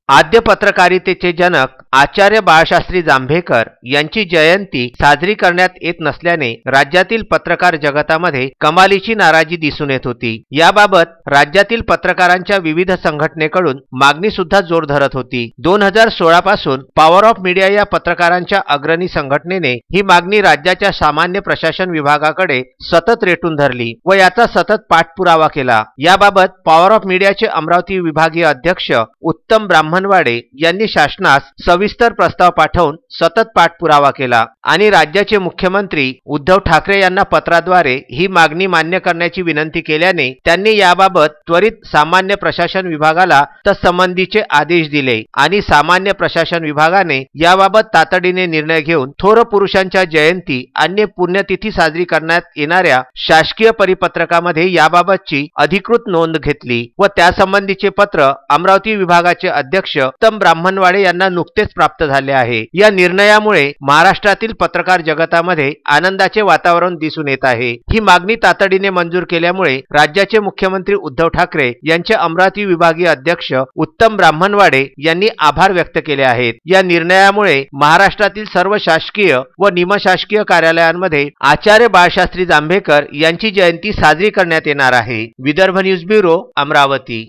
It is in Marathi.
आद्य पत्रकारितेचे जनक आचार्य बाळशास्त्री जांभेकर यांची जयंती साजरी करण्यात येत नसल्याने राज्यातील पत्रकार जगतामध्ये कमालीची नाराजी दिसून येत होती। याबाबत राज्यातील पत्रकारांच्या विविध संघटनेकडून मागणी सुद्धा जोर धरत होती। 2016 पासून पॉवर ऑफ मीडिया या पत्रकारांच्या अग्रणी संघटनेने ही मागणी राज्याच्या सामान्य प्रशासन विभागाकडे सतत रेटून धरली व याचा सतत पाठपुरावा केला। याबाबत पॉवर ऑफ मीडियाचे अमरावती विभागीय अध्यक्ष उत्तम ब्राह्मणवाडे यांनी शासनास सविस्तर प्रस्ताव पाठवून सतत पाठपुरावा केला आणि राज्याचे मुख्यमंत्री उद्धव ठाकरे यांना पत्राद्वारे ही मागणी मान्य करण्याची विनंती केल्याने त्यांनी याबाबत त्वरित सामान्य प्रशासन विभागाला तत्संबंधीचे आदेश दिले आणि सामान्य प्रशासन विभागाने याबाबत तातडीने निर्णय घेऊन थोर पुरुषांच्या जयंती आणि पुण्यतिथी साजरी करण्यात येणाऱ्या शासकीय परिपत्रकामध्ये याबाबतची अधिकृत नोंद घेतली व त्यासंबंधीचे पत्र अमरावती विभागाचे अध्यक्ष उत्तम ब्राह्मणवाडे यांना नुकतेच प्राप्त झाले आहे। या निर्णयामुळे महाराष्ट्रातील पत्रकार जगतामध्ये आनंदाचे वातावरण दिसून येत आहे। ही मागणी तातडीने मंजूर केल्यामुळे राज्याचे मुख्यमंत्री उद्धव ठाकरे यांचे अमरावती विभागीय अध्यक्ष उत्तम ब्राह्मणवाडे यांनी आभार व्यक्त केले आहेत। या निर्णयामुळे महाराष्ट्रातील सर्व शासकीय व निमशासकीय कार्यालयांमध्ये आचार्य बाळशास्त्री जांभेकर यांची जयंती साजरी करण्यात येणार आहे। Vidarbha news bureau, Amravati.